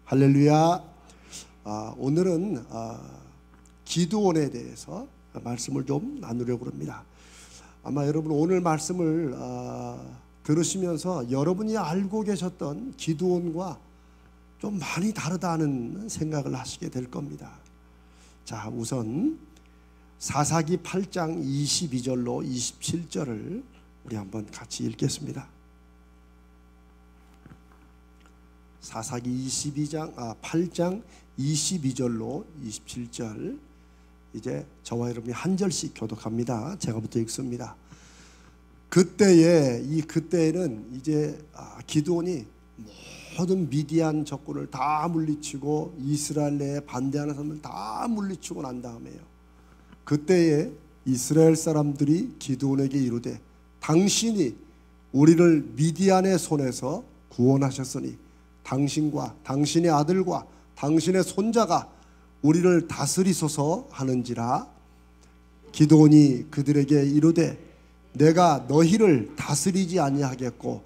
할렐루야. 오늘은 기드온에 대해서 말씀을 좀 나누려고 합니다. 아마 여러분 오늘 말씀을 들으시면서 여러분이 알고 계셨던 기드온과 좀 많이 다르다는 생각을 하시게 될 겁니다. 자, 우선 사사기 8장 22절로 27절을 우리 한번 같이 읽겠습니다. 사사기 8장 22절로 27절, 이제 저와 여러분이 한 절씩 교독합니다. 제가부터 읽습니다. 그때에는 이제 기드온이 모든 미디안 적군을 다 물리치고 이스라엘 내에 반대하는 사람을 다 물리치고 난 다음에요, 그때에 이스라엘 사람들이 기드온에게 이르되, 당신이 우리를 미디안의 손에서 구원하셨으니 당신과 당신의 아들과 당신의 손자가 우리를 다스리소서 하는지라. 기드온이 그들에게 이르되, 내가 너희를 다스리지 아니하겠고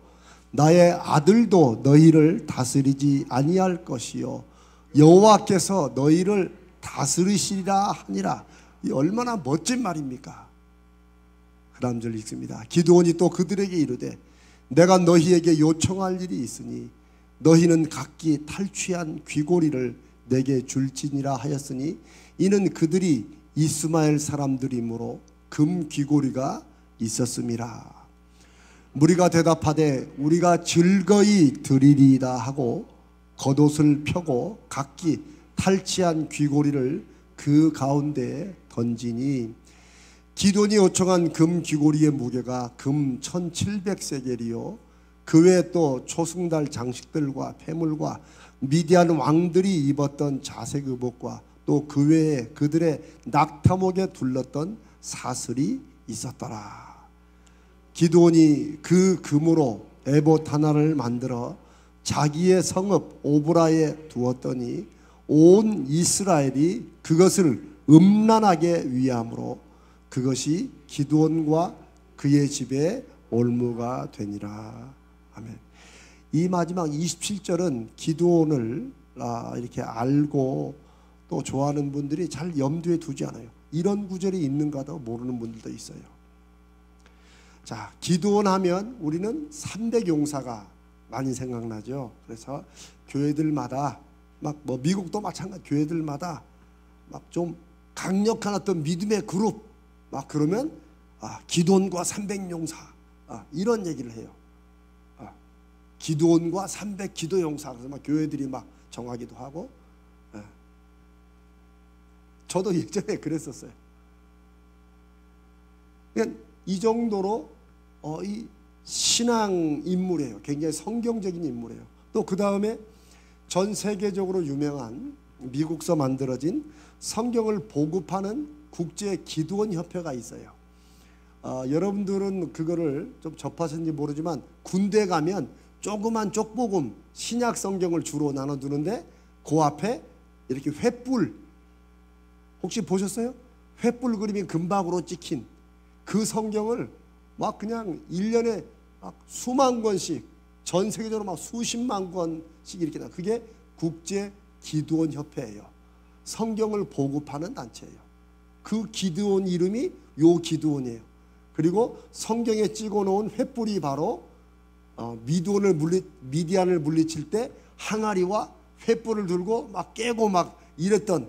나의 아들도 너희를 다스리지 아니할 것이요 여호와께서 너희를 다스리시리라 하니라. 이 얼마나 멋진 말입니까? 그 다음 절 읽습니다. 기드온이 또 그들에게 이르되, 내가 너희에게 요청할 일이 있으니 너희는 각기 탈취한 귀고리를 내게 줄지니라 하였으니, 이는 그들이 이스마엘 사람들이므로 금 귀고리가 있었음이라. 무리가 대답하되, 우리가 즐거이 드리리이다 하고 겉옷을 펴고 각기 탈취한 귀고리를 그 가운데에 던지니, 기드온이 요청한 금 귀고리의 무게가 금 1700세겔이요 그 외에 또 초승달 장식들과 폐물과 미디안 왕들이 입었던 자색 의복과 또 그 외에 그들의 낙타목에 둘렀던 사슬이 있었더라. 기드온이 그 금으로 에봇 하나를 만들어 자기의 성읍 오브라에 두었더니 온 이스라엘이 그것을 음란하게 위함으로 그것이 기드온과 그의 집에 올무가 되니라. 아멘. 이 마지막 27절은 기드온을 이렇게 알고 또 좋아하는 분들이 잘 염두에 두지 않아요. 이런 구절이 있는가도 모르는 분들도 있어요. 자, 기드온 하면 우리는 300용사가 많이 생각나죠. 그래서 교회들마다 뭐 미국도 마찬가지, 교회들마다 막 좀 강력한 어떤 믿음의 그룹 그러면 기드온과 300용사 이런 얘기를 해요. 기드온과 300 기도용사, 그래서 막 교회들이 막 정하기도 하고. 저도 예전에 그랬었어요. 그러니까 이 정도로 이 신앙 인물이에요. 굉장히 성경적인 인물이에요. 또 그 다음에 전 세계적으로 유명한 미국서 만들어진 성경을 보급하는 국제 기드온 협회가 있어요. 여러분들은 그거를 좀 접하셨는지 모르지만, 군대 가면 조그만 쪽복음 신약 성경을 주로 나눠두는데 그 앞에 이렇게 횃불, 혹시 보셨어요? 횃불 그림이 금박으로 찍힌 그 성경을 막 그냥 1년에 막 수만 권씩, 전 세계적으로 막 수십만 권씩 이렇게 나. 그게 국제 기드온 협회예요. 성경을 보급하는 단체예요. 그 기드온 이름이 요 기드온이에요. 그리고 성경에 찍어놓은 횃불이 바로 미디안을 물리칠 때 항아리와 횃불을 들고 막 깨고 막 이랬던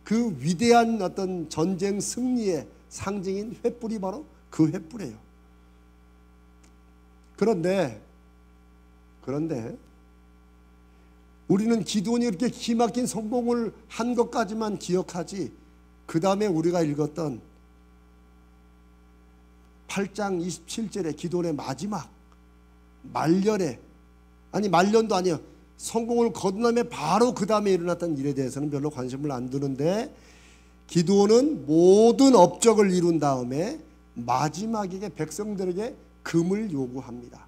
그 위대한 어떤 전쟁 승리의 상징인 횃불이 바로 그 횃불이에요. 그런데 우리는 기드온이 이렇게 기막힌 성공을 한 것까지만 기억하지, 그 다음에 우리가 읽었던 8장 27절의 기드온의 마지막 말년에, 말년도 아니에요, 성공을 거둔 다음에 바로 그 다음에 일어났던 일에 대해서는 별로 관심을 안 두는데, 기드온은 모든 업적을 이룬 다음에 마지막에 백성들에게 금을 요구합니다.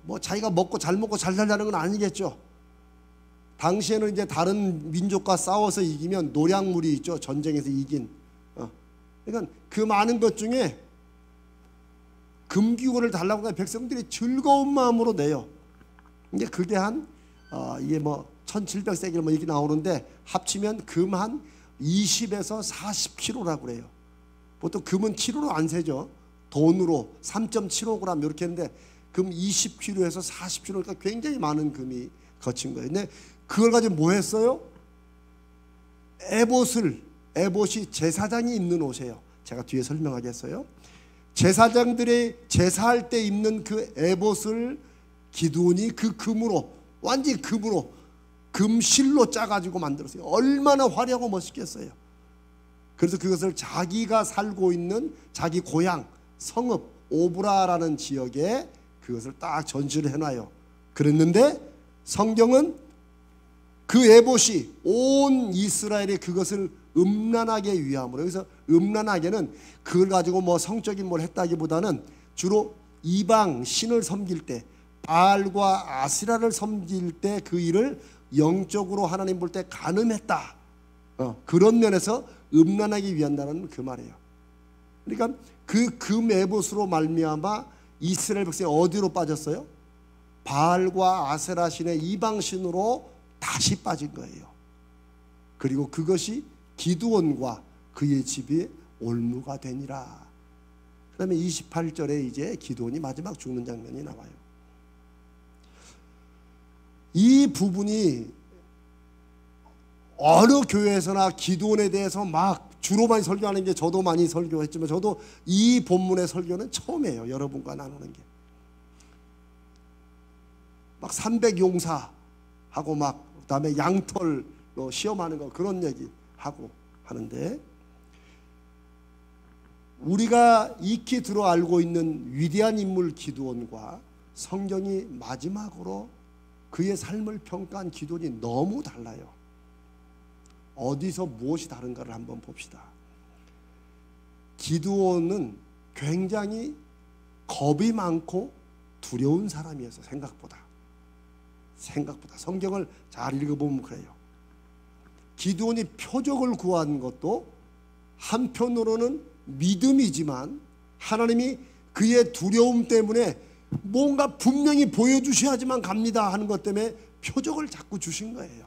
뭐 자기가 잘 먹고 잘 살자는 건 아니겠죠. 당시에는 이제 다른 민족과 싸워서 이기면 노량물이 있죠. 전쟁에서 이긴. 그러니까 그 많은 것 중에 금기구를 달라고 하면 백성들이 즐거운 마음으로 내요. 근데 그게 한 이게 뭐 1700세겔 뭐 이렇게 나오는데 합치면 금 한 20에서 40kg라고 그래요. 보통 금은 킬로로 안 세죠. 돈으로 3.75g 이렇게 했는데 금 20kg에서 40kg, 그러니까 굉장히 많은 금이 거친 거예요. 근데 그걸 가지고 뭐 했어요? 에봇이 제사장이 입는 옷이에요. 제가 뒤에 설명하겠어요. 제사장들이 제사할 때 입는 그 에봇을 기드온이 그 금으로, 완전히 금으로, 금실로 짜가지고 만들었어요. 얼마나 화려하고 멋있겠어요. 그래서 그것을 자기가 살고 있는 자기 고향 성읍 오브라라는 지역에 그것을 딱 전시를 해놔요. 그랬는데 성경은 그 에봇이 온 이스라엘이 그것을 음란하게 위함으로, 여기서 음란하게는 그걸 가지고 뭐 성적인 뭘 했다기보다는 주로 이방 신을 섬길 때, 바알과 아시라를 섬길 때 그 일을 영적으로 하나님 볼 때 간음했다, 그런 면에서 음란하게 위한다는 그 말이에요. 그러니까 그 금 에봇으로 말미암아 이스라엘 백성이 어디로 빠졌어요? 바알과 아세라 신의 이방 신으로 다시 빠진 거예요. 그리고 그것이 기드온과 그의 집이 올무가 되니라. 그 다음에 28절에 이제 기드온이 마지막 죽는 장면이 나와요. 이 부분이 어느 교회에서나 기드온에 대해서 막 주로 많이 설교하는 게, 저도 많이 설교했지만 저도 이 본문의 설교는 처음이에요. 여러분과 나누는 게. 막 300용사하고 막 그다음에 양털로 시험하는 거, 그런 얘기 하고 하는데, 우리가 익히 들어 알고 있는 위대한 인물 기드온과 성경이 마지막으로 그의 삶을 평가한 기드온이 너무 달라요. 어디서 무엇이 다른가를 한번 봅시다. 기드온은 굉장히 겁이 많고 두려운 사람이었어요. 생각보다 성경을 잘 읽어보면 그래요. 기드온이 표적을 구한 것도 한편으로는 믿음이지만 하나님이 그의 두려움 때문에 뭔가 분명히 보여주셔야지만 갑니다 하는 것 때문에 표적을 자꾸 주신 거예요.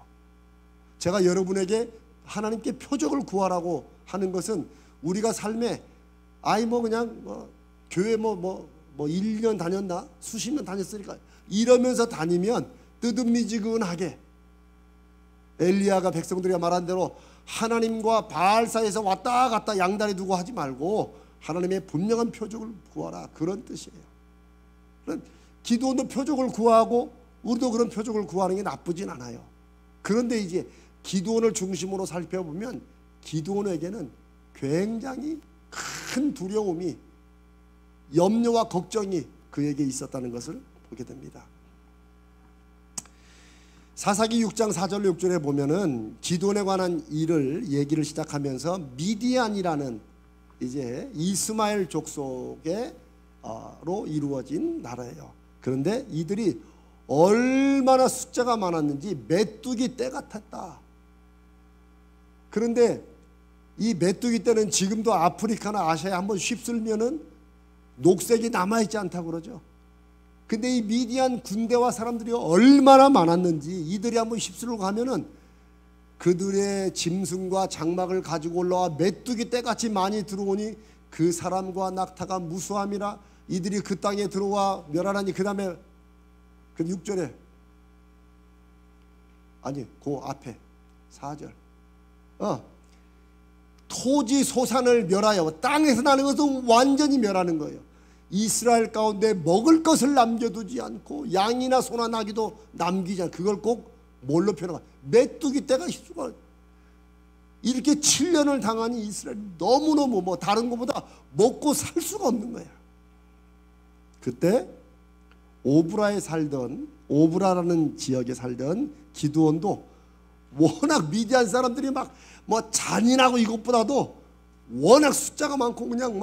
제가 여러분에게 하나님께 표적을 구하라고 하는 것은, 우리가 삶에 그냥 교회 1년 다녔나 수십 년 다녔으니까 이러면서 다니면 뜨뜻미지근하게, 엘리야가 백성들이 말한 대로 하나님과 바알 사이에서 왔다 갔다 양다리 두고 하지 말고 하나님의 분명한 표적을 구하라, 그런 뜻이에요. 기드온도 표적을 구하고 우리도 그런 표적을 구하는 게 나쁘진 않아요. 그런데 이제 기드온을 중심으로 살펴보면 기드온에게는 굉장히 큰 두려움이, 염려와 걱정이 그에게 있었다는 것을 보게 됩니다. 사사기 6장 4절 6절에 보면은 기드온에 관한 얘기를 시작하면서 미디안이라는 이제 이스마엘 족속의 로 이루어진 나라예요. 그런데 이들이 얼마나 숫자가 많았는지 메뚜기 떼 같았다. 그런데 이 메뚜기 떼는 지금도 아프리카나 아시아에 한번 휩쓸면은 녹색이 남아있지 않다고 그러죠. 근데 이 미디안 군대와 사람들이 얼마나 많았는지, 이들이 한번 휩쓸고 가면은 그들의 짐승과 장막을 가지고 올라와 메뚜기 떼같이 많이 들어오니 그 사람과 낙타가 무수함이라 이들이 그 땅에 들어와 멸하라니. 그 다음에 그 6절에 그 앞에 4절 토지 소산을 멸하여, 땅에서 나는 것은 완전히 멸하는 거예요. 이스라엘 가운데 먹을 것을 남겨두지 않고 양이나 소나 나귀도 남기지 않고, 그걸 꼭 뭘로 표현하고, 메뚜기 떼가 휩쓸어. 이렇게 7년을 당하니 이스라엘이 너무너무 다른 것보다 먹고 살 수가 없는 거야. 그때 오브라라는 지역에 살던 기드온도 워낙 미디안 사람들이 잔인하고 이것보다도 워낙 숫자가 많고 그냥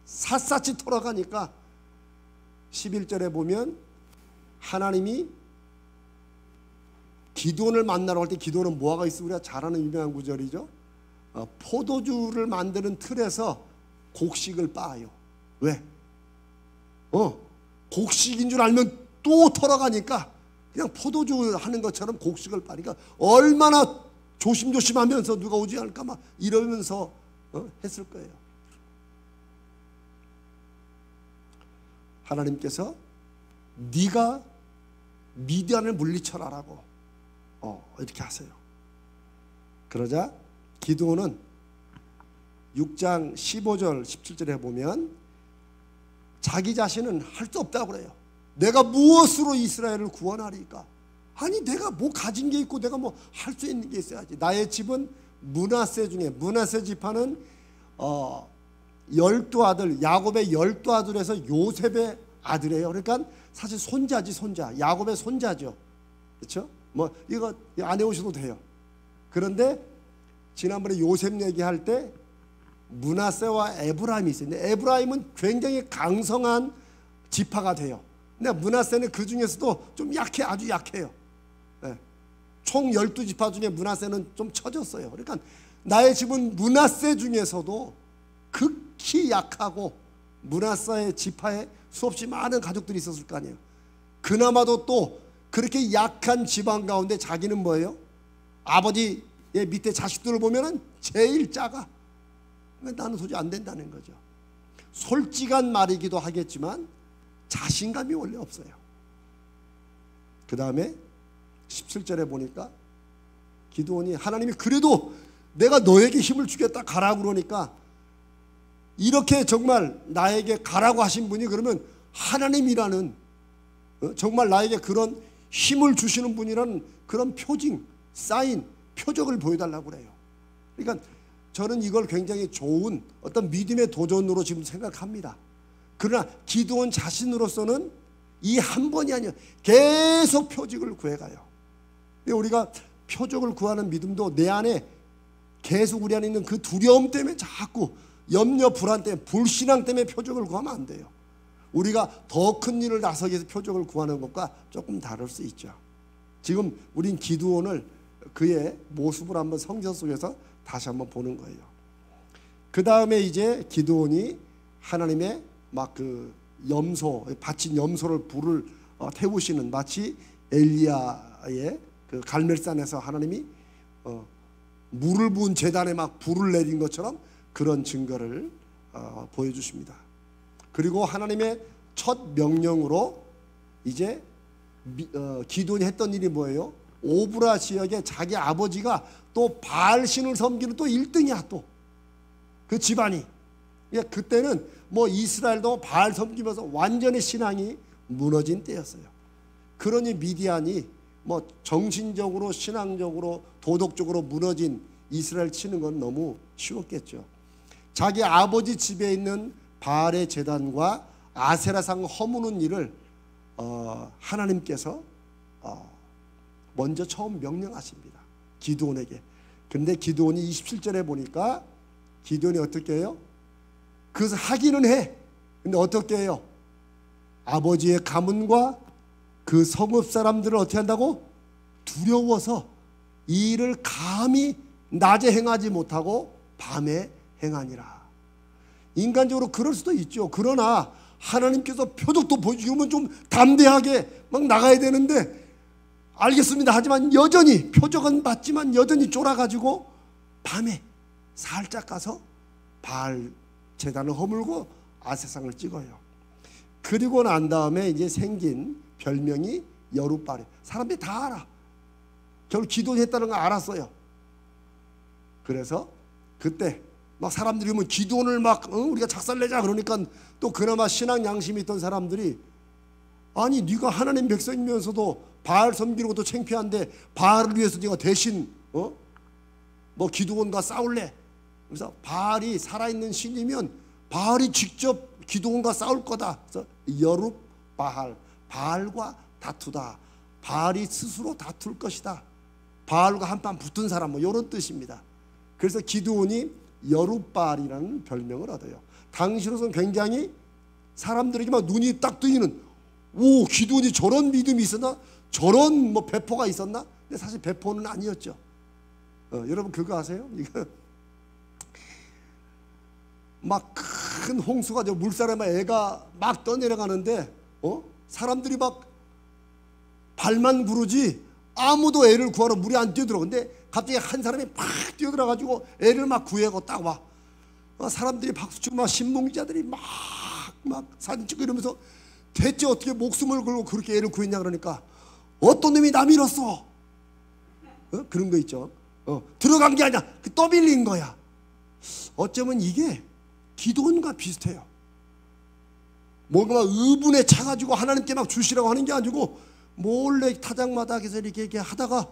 샅샅이 돌아가니까 11절에 보면 하나님이 기드온을 만나러 갈 때, 기드온은 뭐가 있어? 우리가 잘 아는 유명한 구절이죠. 포도주를 만드는 틀에서 곡식을 빻아요. 왜? 곡식인 줄 알면 또 털어가니까 그냥 포도주 하는 것처럼 곡식을 빠니까 얼마나 조심조심하면서 누가 오지 않을까 막 이러면서 했을 거예요. 하나님께서 네가 미디안을 물리쳐라라고 이렇게 하세요. 그러자 기드온은 6장 15절 17절에 보면 자기 자신은 할 수 없다고 그래요. 내가 무엇으로 이스라엘을 구원하리까? 아니 내가 뭐 가진 게 있고 내가 뭐 할 수 있는 게 있어야지. 나의 집은 므낫세 중에, 므낫세 지파는 12아들, 야곱의 12아들에서 요셉의 아들이에요. 그러니까 사실 손자지, 손자. 야곱의 손자죠. 그렇죠? 뭐 이거 안 해오셔도 돼요. 그런데 지난번에 요셉 얘기할 때 므낫세와 에브라임이 있어요. 근데 에브라임은 굉장히 강성한 지파가 돼요. 근데 므낫세는 그 중에서도 좀 약해, 아주 약해요. 네. 총 12지파 중에 므낫세는 좀 처졌어요. 그러니까 나의 집은 므낫세 중에서도 극히 약하고 므낫세의 지파에 수없이 많은 가족들이 있었을 거 아니에요. 그나마도 또 그렇게 약한 집안 가운데 자기는 뭐예요? 아버지의 밑에 자식들을 보면은 제일 작아. 나는 도저히 안 된다는 거죠. 솔직한 말이기도 하겠지만 자신감이 원래 없어요. 그 다음에 17절에 보니까 기드온이 하나님이 그래도 내가 너에게 힘을 주겠다 가라고 그러니까 이렇게 정말 나에게 가라고 하신 분이 그러면 하나님이라는 정말 나에게 그런 힘을 주시는 분이라는 그런 표징, 사인, 표적을 보여달라고 그래요. 그러니까 저는 이걸 굉장히 좋은 어떤 믿음의 도전으로 지금 생각합니다. 그러나 기드온 자신으로서는 이 한 번이 아니라 계속 표적을 구해가요. 우리가 표적을 구하는 믿음도 내 안에 계속 우리 안에 있는 그 두려움 때문에 자꾸 염려, 불안 때문에, 불신앙 때문에 표적을 구하면 안 돼요. 우리가 더 큰 일을 나서기 위해서 표적을 구하는 것과 조금 다를 수 있죠. 지금 우린 기드온을 그의 모습을 한번 성경 속에서 다시 한번 보는 거예요. 그 다음에 이제 기드온이 하나님의 막 그 염소, 바친 염소를 불을 태우시는 마치 엘리야의 그 갈멜산에서 하나님이 물을 부은 제단에 막 불을 내린 것처럼 그런 증거를 보여주십니다. 그리고 하나님의 첫 명령으로 이제 기드온이 했던 일이 뭐예요? 오브라 지역에 자기 아버지가 또 바알신을 섬기는 또 1등이야 또 그 집안이. 그때는 뭐 이스라엘도 바알 섬기면서 완전히 신앙이 무너진 때였어요. 그러니 미디안이 뭐 정신적으로, 신앙적으로, 도덕적으로 무너진 이스라엘 치는 건 너무 쉬웠겠죠. 자기 아버지 집에 있는 바알의 제단과 아세라상 허무는 일을 하나님께서 먼저 처음 명령하십니다. 기드온에게. 근데 기드온이 27절에 보니까 기드온이 어떻게 해요? 그것을 하기는 해. 근데 어떻게 해요? 아버지의 가문과 그 성읍 사람들을 어떻게 한다고? 두려워서 이 일을 감히 낮에 행하지 못하고 밤에 행하니라. 인간적으로 그럴 수도 있죠. 그러나 하나님께서 표적도 보여주면 좀 담대하게 막 나가야 되는데 알겠습니다 하지만 여전히 표적은 받지만 여전히 쫄아가지고 밤에 살짝 가서 바알 제단을 허물고 아세상을 찍어요. 그리고 난 다음에 이제 생긴 별명이 여룻바알이에요. 사람들이 다 알아. 결국 기도를 했다는 거 알았어요. 그래서 그때 막 사람들이 뭐 기도원을 막 우리가 작살내자 그러니까 또 그나마 신앙 양심이 있던 사람들이 아니 네가 하나님 백성이면서도 바알 섬기는 것도 창피한데 바알을 위해서 네가 대신 뭐 기도원과 싸울래? 그래서 바알이 살아있는 신이면 바알이 직접 기도원과 싸울 거다. 그래서 여룻바알, 바알과 다투다. 바알이 스스로 다툴 것이다. 바알과 한판 붙은 사람 뭐 이런 뜻입니다. 그래서 기드온이 여룻바알이라는 별명을 얻어요. 당시로서는 굉장히 사람들에게 막 눈이 딱 뜨이는 오 기드온이 저런 믿음이 있었나? 저런 뭐 배포가 있었나? 근데 사실 배포는 아니었죠. 여러분 그거 아세요? 이거 막 큰 홍수가 물살에 막 애가 막 떠내려가는데 사람들이 막 발만 구르지 아무도 애를 구하러 물에 안 뛰어들어. 근데 갑자기 한 사람이 팍 뛰어들어가지고 애를 막 구해고 딱 와. 사람들이 박수치고 막 신문기자들이 막 사진 찍고 이러면서 대체 어떻게 목숨을 걸고 그렇게 애를 구했냐 그러니까 어떤 놈이 나 밀었어. 그런 거 있죠. 들어간 게 아니야. 떠밀린 거야. 어쩌면 이게 기도원과 비슷해요. 뭔가 막 의분에 차가지고 하나님께 막 주시라고 하는 게 아니고 몰래 타작마당에서 이렇게 하다가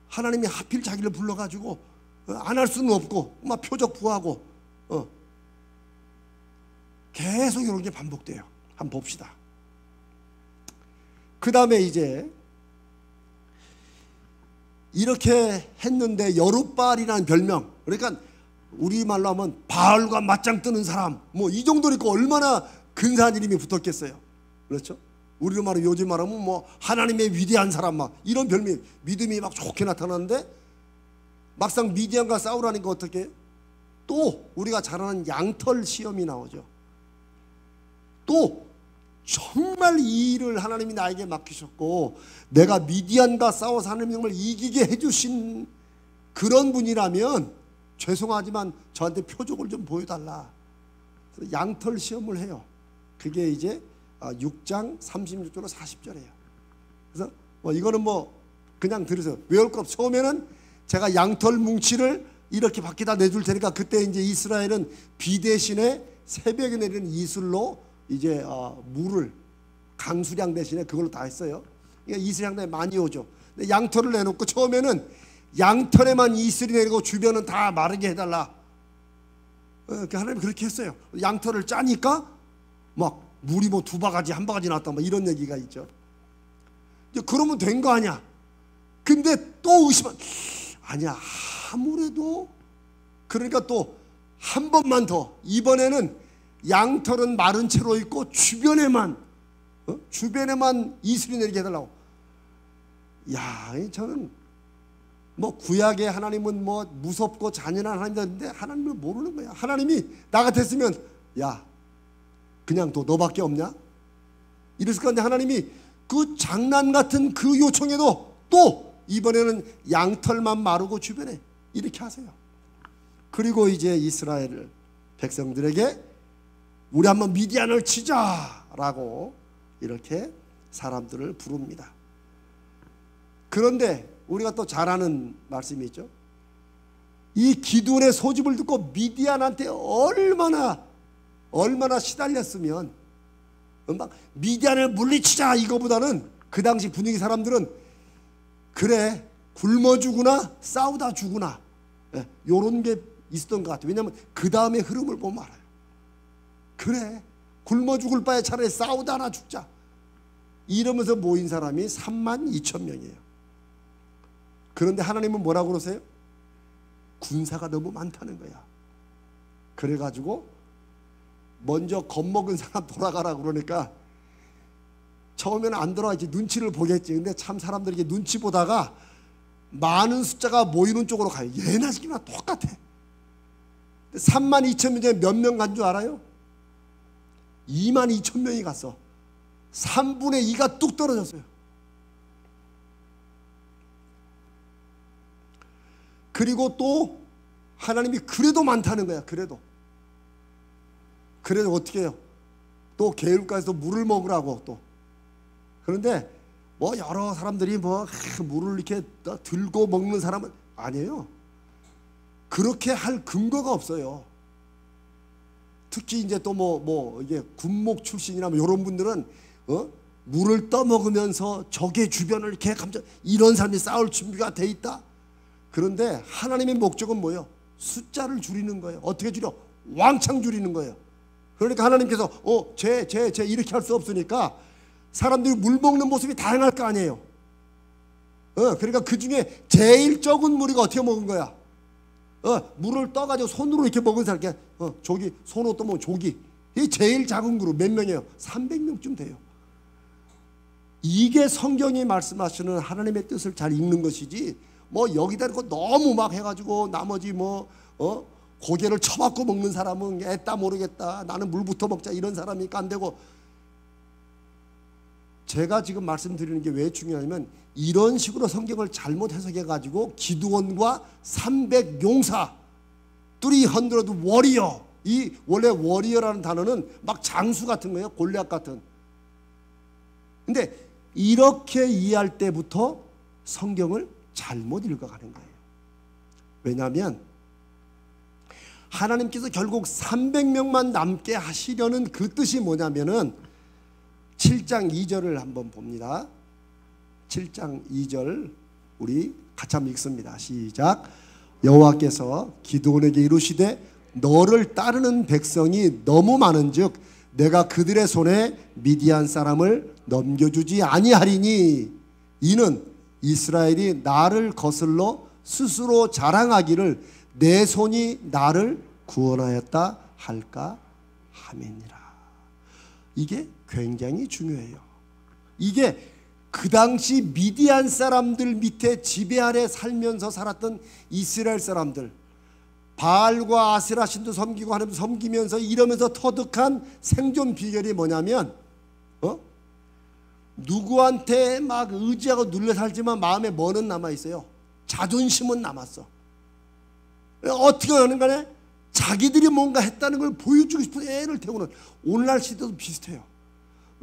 하나님이 하필 자기를 불러가지고 안 할 수는 없고 막 표적 부하고 계속 이런 게 반복돼요. 한번 봅시다. 그 다음에 이제 이렇게 했는데 여룻바알이라는 별명, 그러니까 우리말로 하면 바알과 맞짱 뜨는 사람, 뭐 이 정도니까 얼마나 근사한 이름이 붙었겠어요. 그렇죠? 우리로 말하면 요즘 말하면 뭐 하나님의 위대한 사람 막 이런 별명, 믿음이 막 좋게 나타나는데 막상 미디안과 싸우라니까 어떻게? 또 우리가 잘 아는 양털 시험이 나오죠. 또 정말 이 일을 하나님이 나에게 맡기셨고 내가 미디안과 싸워서 하나님을 이기게 해주신 그런 분이라면 죄송하지만 저한테 표적을 좀 보여달라. 그래서 양털 시험을 해요. 그게 이제 6장 36절로 40절이에요. 그래서 이거는 뭐 그냥 들으세요. 외울 거 없어. 처음에는 제가 양털 뭉치를 이렇게 밖에다 내줄 테니까 그때 이제 이스라엘은 비 대신에 새벽에 내리는 이슬로 이제 물을 강수량 대신에 그걸로 다 했어요. 그러니까 이슬량에 많이 오죠. 근데 양털을 내놓고 처음에는 양털에만 이슬이 내리고 주변은 다 마르게 해달라. 하나님 그렇게 했어요. 양털을 짜니까 막 물이 뭐 2바가지 1바가지 나왔다 뭐 이런 얘기가 있죠. 이제 그러면 된 거 아니야. 근데 또 의심한 아니야. 아무래도 그러니까 또 한 번만 더 이번에는 양털은 마른 채로 있고 주변에만 이슬이 내리게 해달라고. 야, 저는 뭐 구약의 하나님은 뭐 무섭고 잔인한 하나님인데 하나님을 모르는 거야. 하나님이 나 같았으면 야 그냥 또 너밖에 없냐? 이랬을 건데 하나님이 그 장난 같은 그 요청에도 또 이번에는 양털만 마르고 주변에 이렇게 하세요. 그리고 이제 이스라엘 백성들에게 우리 한번 미디안을 치자라고 이렇게 사람들을 부릅니다. 그런데 우리가 또 잘 아는 말씀이 있죠. 이 기드온의 소집을 듣고 미디안한테 얼마나 시달렸으면 막 미디안을 물리치자 이거보다는 그 당시 분위기 사람들은 그래 굶어 죽으나 싸우다 죽으나 요런 게 있었던 것 같아요. 왜냐하면 그 다음에 흐름을 보면 알아요. 그래 굶어 죽을 바에 차라리 싸우다 하나 죽자 이러면서 모인 사람이 32,000명이에요. 그런데 하나님은 뭐라고 그러세요? 군사가 너무 많다는 거야. 그래가지고 먼저 겁먹은 사람 돌아가라 그러니까 처음에는 안 돌아가지 눈치를 보겠지. 근데 참 사람들이 눈치 보다가 많은 숫자가 모이는 쪽으로 가요. 얘나 지금이나 똑같아. 32,000명 중에 몇 명 간 줄 알아요? 22,000명이 갔어. 3분의 2가 뚝 떨어졌어요. 그리고 또 하나님이 그래도 많다는 거야. 그래도 어떻게 해요? 또 개울가에서 물을 먹으라고 또. 그런데 뭐 여러 사람들이 뭐 물을 이렇게 들고 먹는 사람은 아니에요. 그렇게 할 근거가 없어요. 특히 이제 또 뭐 이게 군목 출신이나 뭐 이런 분들은 물을 떠먹으면서 적의 주변을 이렇게 이런 사람이 싸울 준비가 돼 있다. 그런데 하나님의 목적은 뭐예요? 숫자를 줄이는 거예요. 어떻게 줄여? 왕창 줄이는 거예요. 그러니까 하나님께서 쟤 이렇게 할 수 없으니까 사람들이 물 먹는 모습이 다양할 거 아니에요. 그러니까 그 중에 제일 적은 무리가 어떻게 먹은 거야? 물을 떠가지고 손으로 이렇게 먹은 사람, 조기 손으로 떠먹은 조기. 이 제일 작은 그룹 몇 명이에요? 300명쯤 돼요. 이게 성경이 말씀하시는 하나님의 뜻을 잘 읽는 것이지. 뭐 여기다 놓고 너무 막 해가지고 나머지 고개를 쳐박고 먹는 사람은 애따 모르겠다. 나는 물부터 먹자 이런 사람이니까 안 되고. 제가 지금 말씀드리는 게 왜 중요하냐면 이런 식으로 성경을 잘못 해석해 가지고 기드온과 300용사 300 워리어, 이 원래 워리어라는 단어는 막 장수 같은 거예요. 골리앗 같은. 근데 이렇게 이해할 때부터 성경을 잘못 읽어가는 거예요. 왜냐하면 하나님께서 결국 300명만 남게 하시려는 그 뜻이 뭐냐면은 7장 2절을 한번 봅니다. 7장 2절 우리 같이 한번 읽습니다. 시작. 여호와께서 기드온에게 이르시되 너를 따르는 백성이 너무 많은즉 내가 그들의 손에 미디안 사람을 넘겨주지 아니하리니 이는 이스라엘이 나를 거슬러 스스로 자랑하기를 내 손이 나를 구원하였다 할까 함이니라. 이게 굉장히 중요해요. 이게 그 당시 미디안 사람들 밑에 지배 아래 살면서 살았던 이스라엘 사람들, 바알과 아세라 신도 섬기고 하나님 섬기면서 이러면서 터득한 생존 비결이 뭐냐면 누구한테 막 의지하고 눌려 살지만 마음에 뭐는 남아있어요. 자존심은 남았어. 어떻게 하는 간에 자기들이 뭔가 했다는 걸 보여주고 싶은 애를 태우는, 오늘날 시대도 비슷해요.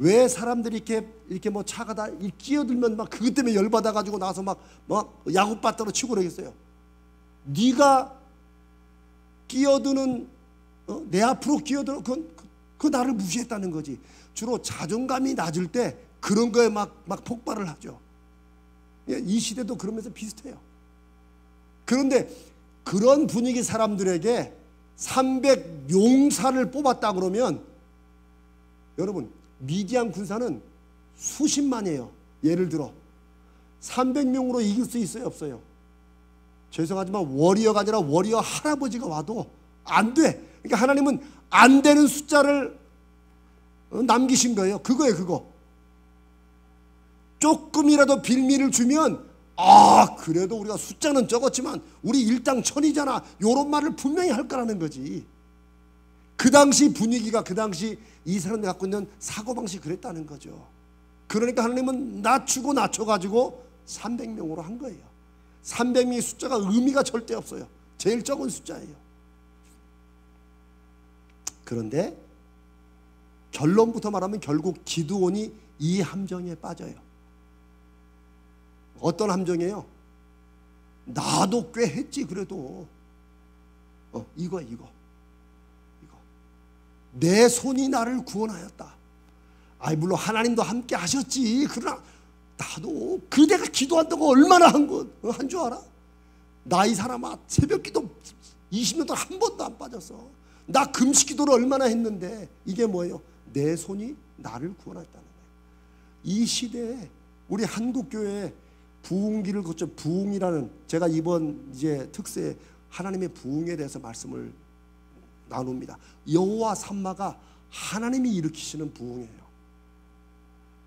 왜 사람들이 이렇게 뭐 차가다 끼어들면 막 그것 때문에 열받아가지고 나서 막 야구바따로 치고 그러겠어요. 네가 끼어드는 내 앞으로 끼어들어 그 나를 무시했다는 거지. 주로 자존감이 낮을 때 그런 거에 막 폭발을 하죠. 이 시대도 그러면서 비슷해요. 그런데 그런 분위기 사람들에게 300용사를 뽑았다 그러면 여러분 미디안 군사는 수십만이에요. 예를 들어 300명으로 이길 수 있어요, 없어요? 죄송하지만 워리어가 아니라 워리어 할아버지가 와도 안 돼. 그러니까 하나님은 안 되는 숫자를 남기신 거예요. 그거예요, 그거. 조금이라도 빌미를 주면 그래도 우리가 숫자는 적었지만 우리 일당 천이잖아, 요런 말을 분명히 할 거라는 거지. 그 당시 분위기가, 그 당시 이 사람들이 갖고 있는 사고방식이 그랬다는 거죠. 그러니까 하나님은 낮춰가지고 300명으로 한 거예요. 300명의 숫자가 의미가 절대 없어요. 제일 적은 숫자예요. 그런데 결론부터 말하면 결국 기드온이 이 함정에 빠져요. 어떤 함정이에요? 나도 꽤 했지 그래도. 이거 내 손이 나를 구원하였다. 물론 하나님도 함께 하셨지. 그러나 나도 그대가 기도한다고 얼마나 한 줄 알아? 나 이 사람아 새벽 기도 20년 동안 한 번도 안 빠졌어. 나 금식 기도를 얼마나 했는데. 이게 뭐예요? 내 손이 나를 구원했다는 거예요. 이 시대에 우리 한국교회에 부흥기를 거쳐, 부흥이라는, 제가 이번 이제 특세 하나님의 부흥에 대해서 말씀을 나눕니다. 여호와 삼마가 하나님이 일으키시는 부흥이에요.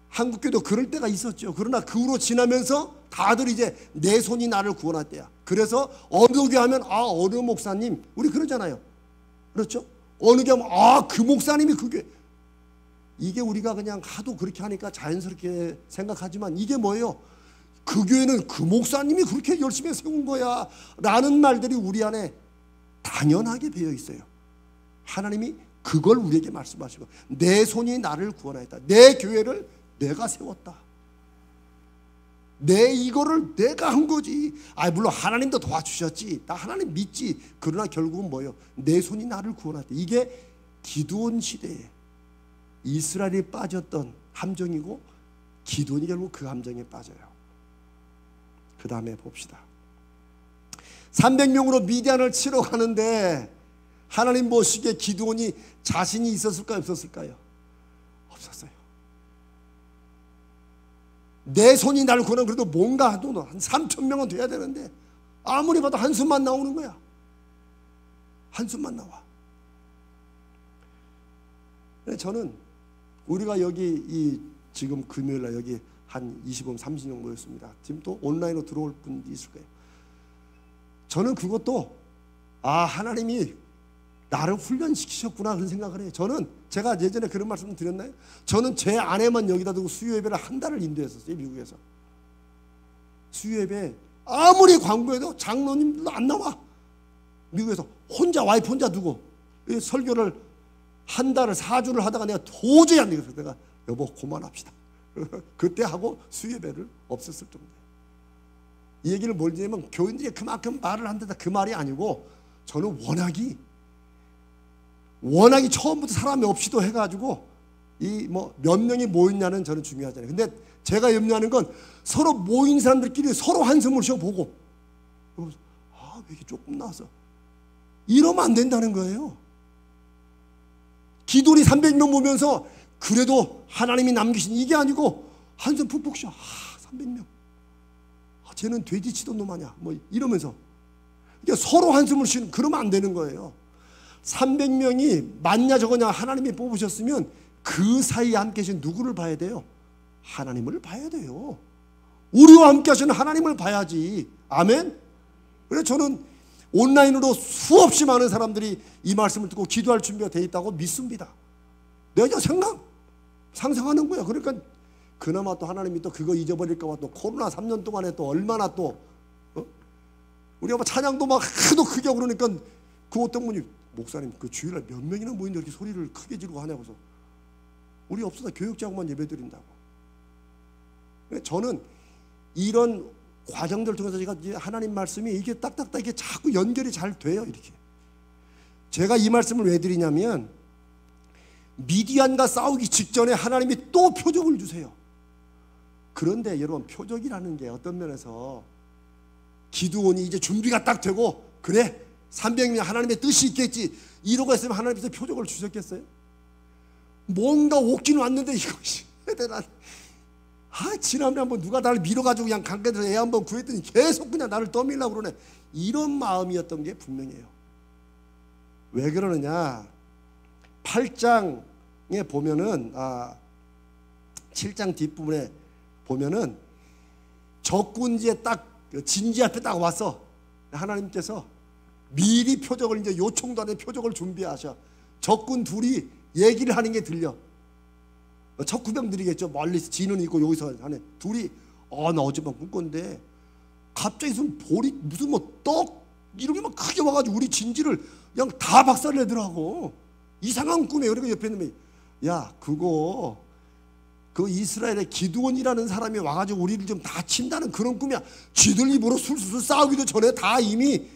한국교회도 그럴 때가 있었죠. 그러나 그 후로 지나면서 다들 이제 내 손이 나를 구원했대요. 그래서 어느 교회 하면 어느 목사님, 우리 그러잖아요. 그렇죠? 어느 교회 하면 그 목사님이 그 교회. 이게 우리가 그냥 하도 그렇게 하니까 자연스럽게 생각하지만 이게 뭐예요? 그 교회는 그 목사님이 그렇게 열심히 세운 거야 라는 말들이 우리 안에 당연하게 배어 있어요. 하나님이 그걸 우리에게 말씀하시고 내 손이 나를 구원하였다. 내 교회를 내가 세웠다. 이거를 내가 한 거지. 물론 하나님도 도와주셨지. 나 하나님 믿지. 그러나 결국은 뭐예요? 내 손이 나를 구원했다. 이게 기드온 시대에 이스라엘이 빠졌던 함정이고 기드온이 결국 그 함정에 빠져요. 그 다음에 봅시다. 300명으로 미디안을 치러 가는데 하나님 보시기에 기드온이 자신이 있었을까요? 없었을까요? 없었어요. 내 손이 나를 구원하면 그래도 뭔가 해도 한 3,000명은 돼야 되는데 아무리 봐도 한숨만 나오는 거야. 한숨만 나와. 저는 우리가 여기 지금 금요일날 여기 한 25, 30명 모였습니다. 지금 또 온라인으로 들어올 분이 있을 거예요. 저는 그것도 하나님이 나를 훈련시키셨구나 그런 생각을 해요. 저는 제가 예전에 그런 말씀 드렸나요? 저는 제 아내만 여기다 두고 수요예배를 한 달을 인도했었어요. 미국에서. 수요예배 아무리 광고해도 장로님도 안 나와. 미국에서 혼자 와이프 혼자 두고 설교를 한 달을 4주를 하다가 내가 도저히 안 되겠어. 내가 여보 그만합시다. 그때 하고 수요예배를 없앴을 정도예요. 이 얘기를 뭘 드냐면 교인들이 그만큼 말을 한다 그 말이 아니고 저는 워낙이 처음부터 사람이 없이도 해가지고 이 뭐 몇 명이 모였냐는 저는 중요하잖아요. 근데 제가 염려하는 건 서로 모인 사람들끼리 서로 한숨을 쉬어보고 왜 이렇게 조금 나와서 이러면 안 된다는 거예요. 기도리 300명 모면서 그래도 하나님이 남기신 이게 아니고 한숨 푹푹 쉬어. 300명. 쟤는 돼지치던 놈 아니야. 뭐 이러면서 그러니까 서로 한숨을 쉬는 그러면 안 되는 거예요. 300명이 맞냐 저거냐 하나님이 뽑으셨으면 그 사이에 함께 계신 누구를 봐야 돼요? 하나님을 봐야 돼요. 우리와 함께 하시는 하나님을 봐야지. 아멘. 그래서 저는 온라인으로 수없이 많은 사람들이 이 말씀을 듣고 기도할 준비가 되어 있다고 믿습니다. 내가 상상하는 거야. 그러니까 그나마 또 하나님이 또 그거 잊어버릴까 봐 또 코로나 3년 동안에 또 얼마나 또 우리가 뭐 찬양도 막 하도 크게 그러니까 그 어떤 분이 목사님 그 주일날 몇 명이나 모이는데 이렇게 소리를 크게 지르고 하냐고서 우리 없어서 교육자고만 예배드린다고. 저는 이런 과정들을 통해서 제가 하나님 말씀이 이게 딱딱딱 이게 자꾸 연결이 잘 돼요. 이렇게 제가 이 말씀을 왜 드리냐면 미디안과 싸우기 직전에 하나님이 또 표적을 주세요. 그런데 여러분 표적이라는 게 어떤 면에서 기드온이 이제 준비가 딱 되고 그래 300명 하나님의 뜻이 있겠지 이러고 했으면 하나님께서 표적을 주셨겠어요? 뭔가 오긴 왔는데 이것이 대단. 지난번에 한번 누가 나를 밀어가지고 그냥 강가에서 애 한번 구했더니 계속 그냥 나를 떠밀려고 그러네. 이런 마음이었던 게 분명해요. 왜 그러느냐 8장에 보면은 7장 뒷부분에 보면은 적군지에 딱 진지 앞에 딱 와서 하나님께서 미리 표적을 이제 요청도 안에 표적을 준비하셔. 적군 둘이 얘기를 하는 게 들려. 척후병들이겠죠. 멀리서 진은 있고 여기서 하네. 둘이 나 어젯밤 꿈꿨는데 갑자기 무슨 뭐 떡 이렇게 막 크게 와가지고 우리 진지를 그냥 다 박살내더라고. 이상한 꿈이에요. 그러니까 옆에 있는 야 그거 그 이스라엘의 기드온이라는 사람이 와가지고 우리를 좀 다 친다는 그런 꿈이야. 쥐들 입으로 술술 싸우기도 전에 다 이미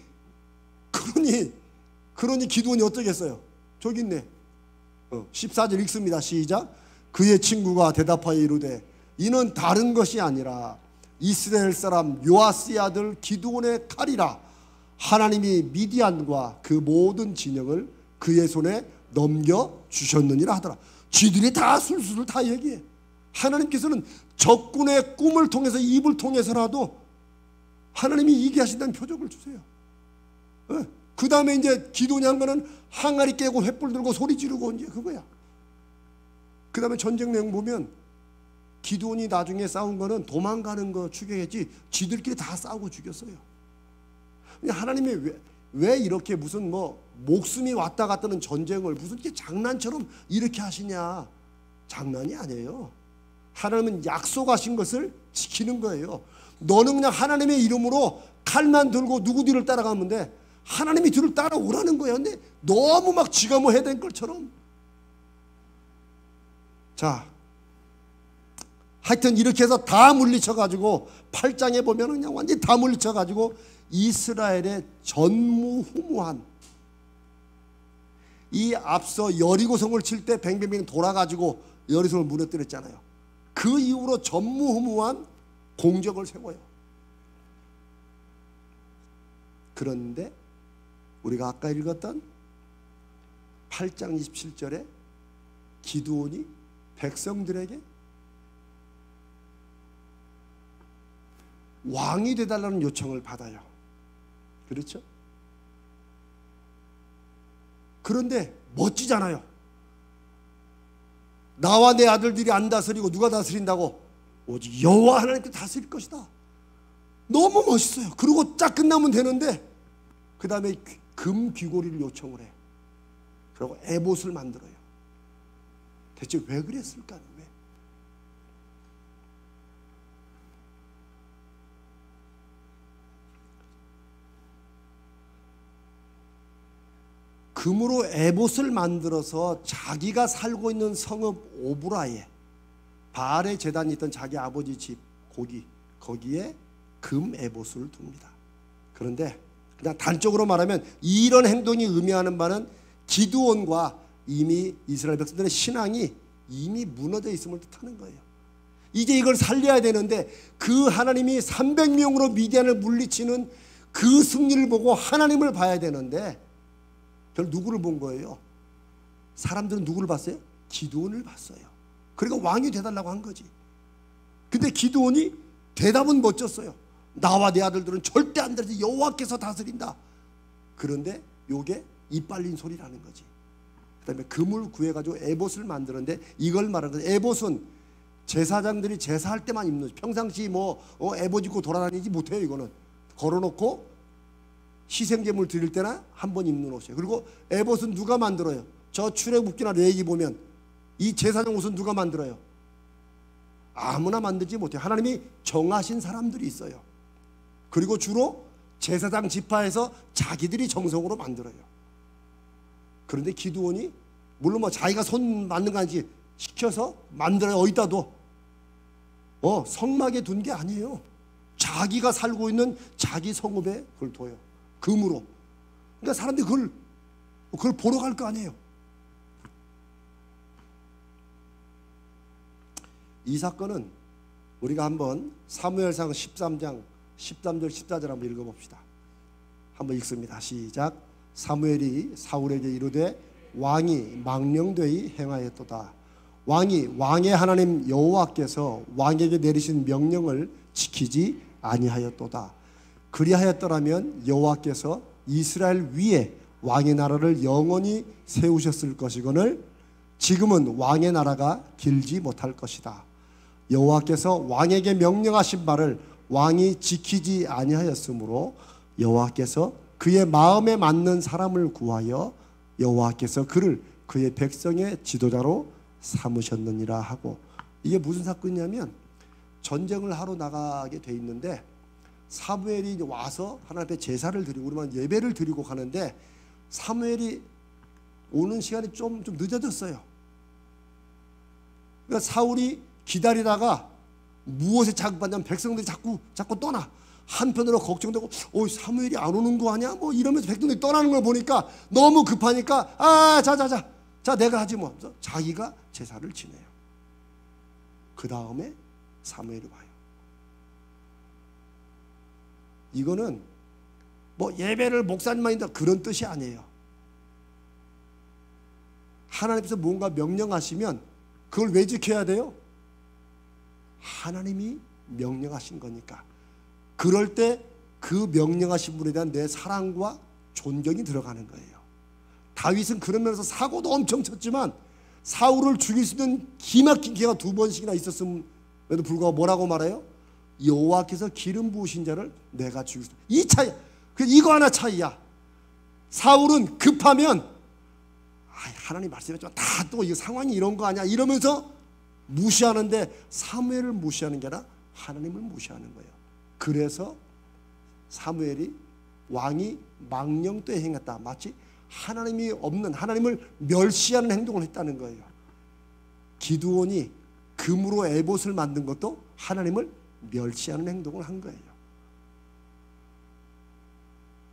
그러니 기드온이 어쩌겠어요. 저기 있네. 14절 읽습니다. 시작. 그의 친구가 대답하여 이르되 이는 다른 것이 아니라 이스라엘 사람 요아스의 아들 기드온의 칼이라. 하나님이 미디안과 그 모든 진영을 그의 손에 넘겨주셨느니라 하더라. 쥐들이 다 술술을 다 얘기해. 하나님께서는 적군의 꿈을 통해서 입을 통해서라도 하나님이 이기게 하신다는 표적을 주세요. 그 다음에 이제 기도냐 한 거는 항아리 깨고 횃불 들고 소리 지르고 이제 그거야. 그 다음에 전쟁 내용 보면 기드온이 나중에 싸운 거는 도망가는 거 추격했지 지들끼리 다 싸우고 죽였어요. 하나님이 왜 이렇게 무슨 뭐 목숨이 왔다 갔다 하는 전쟁을 무슨 이렇게 장난처럼 이렇게 하시냐. 장난이 아니에요. 하나님은 약속하신 것을 지키는 거예요. 너는 그냥 하나님의 이름으로 칼만 들고 누구 뒤를 따라가면 돼. 하나님이 뒤를 따라오라는 거야. 근데 너무 막 지가 뭐 해야 될 것처럼. 자, 하여튼 이렇게 해서 다 물리쳐가지고 8장에 보면 그냥 완전히 다 물리쳐가지고 이스라엘의 전무후무한 이 앞서 여리고성을 칠 때 뱅뱅뱅 돌아가지고 여리고성을 무너뜨렸잖아요. 그 이후로 전무후무한 공적을 세워요. 그런데 우리가 아까 읽었던 8장 27절에 기드온이 백성들에게 왕이 되달라는 요청을 받아요. 그렇죠? 그런데 멋지잖아요. 나와 내 아들들이 안 다스리고 누가 다스린다고? 오직 여호와 하나님께 다스릴 것이다. 너무 멋있어요. 그리고 쫙 끝나면 되는데 그 다음에 금 귀고리를 요청을 해. 그리고 에봇을 만들어요. 대체 왜 그랬을까? 왜? 금으로 에봇을 만들어서 자기가 살고 있는 성읍 오브라에 바알의 제단이 있던 자기 아버지 집 거기에 금 에봇을 둡니다. 그런데 그냥 단적으로 말하면 이런 행동이 의미하는 바는 기드온과 이미 이스라엘 백성들의 신앙이 이미 무너져 있음을 뜻하는 거예요. 이제 이걸 살려야 되는데 그 하나님이 300명으로 미디안을 물리치는 그 승리를 보고 하나님을 봐야 되는데 결국 누구를 본 거예요? 사람들은 누구를 봤어요? 기드온을 봤어요. 그러니까 왕이 돼달라고 한 거지. 근데 기드온이 대답은 멋졌어요. 나와 내 아들들은 절대 안 되지. 여호와께서 다스린다. 그런데 요게 입 발린 소리라는 거지. 그 다음에 금을 구해가지고 에봇을 만드는데 이걸 말하는 거예요. 에봇은 제사장들이 제사할 때만 입는, 평상시 에봇 입고 돌아다니지 못해요. 이거는 걸어놓고 희생제물 드릴 때나 한 번 입는 옷이에요. 그리고 에봇은 누가 만들어요? 저 출애굽기나 레위기 보면 이 제사장 옷은 누가 만들어요? 아무나 만들지 못해요. 하나님이 정하신 사람들이 있어요. 그리고 주로 제사장 지파에서 자기들이 정성으로 만들어요. 그런데 기드온이 물론 자기가 손 만든 거 아니지 시켜서 만들어요. 어디다 둬? 성막에 둔 게 아니에요. 자기가 살고 있는 자기 성읍에 그걸 둬요. 금으로. 그러니까 사람들이 그걸 보러 갈 거 아니에요. 이 사건은 우리가 한번 사무엘상 13장 13절 14절 한번 읽어봅시다. 한번 읽습니다. 시작. 사무엘이 사울에게 이르되 왕이 망령되이 행하였도다. 왕이 왕의 하나님 여호와께서 왕에게 내리신 명령을 지키지 아니하였도다. 그리하였더라면 여호와께서 이스라엘 위에 왕의 나라를 영원히 세우셨을 것이거늘 지금은 왕의 나라가 길지 못할 것이다. 여호와께서 왕에게 명령하신 바를 왕이 지키지 아니하였으므로 여호와께서 그의 마음에 맞는 사람을 구하여 여호와께서 그를 그의 백성의 지도자로 삼으셨느니라 하고, 이게 무슨 사건이냐면 전쟁을 하러 나가게 돼 있는데 사무엘이 와서 하나님 앞에 제사를 드리고 우리만 예배를 드리고 가는데 사무엘이 오는 시간이 좀 늦어졌어요. 그러니까 사울이 기다리다가 무엇에 자극받냐면 백성들이 자꾸 떠나. 한편으로 걱정되고 사무엘이 안 오는 거 아니야? 이러면서 백성들이 떠나는 걸 보니까 너무 급하니까 자 내가 하지 뭐. 그래서 자기가 제사를 지내요. 그 다음에 사무엘이 와요. 이거는 예배를 목사님만 한다 그런 뜻이 아니에요. 하나님께서 뭔가 명령하시면 그걸 왜 지켜야 돼요? 하나님이 명령하신 거니까. 그럴 때 그 명령하신 분에 대한 내 사랑과 존경이 들어가는 거예요. 다윗은 그런 면에서 사고도 엄청 쳤지만 사울을 죽일 수 있는 기막힌 기회가 2번씩이나 있었음에도 불구하고 뭐라고 말해요? 여호와께서 기름 부으신 자를 내가 죽일 수 있다. 이 차이, 이거 하나 차이야. 사울은 급하면 하나님 말씀했지만 다 또 이 상황이 이런 거 아니야 이러면서 무시하는데 사무엘을 무시하는 게 아니라 하나님을 무시하는 거예요. 그래서 사무엘이 왕이 망령되이 행했다. 마치 하나님이 없는, 하나님을 멸시하는 행동을 했다는 거예요. 기드온이 금으로 에봇을 만든 것도 하나님을 멸시하는 행동을 한 거예요.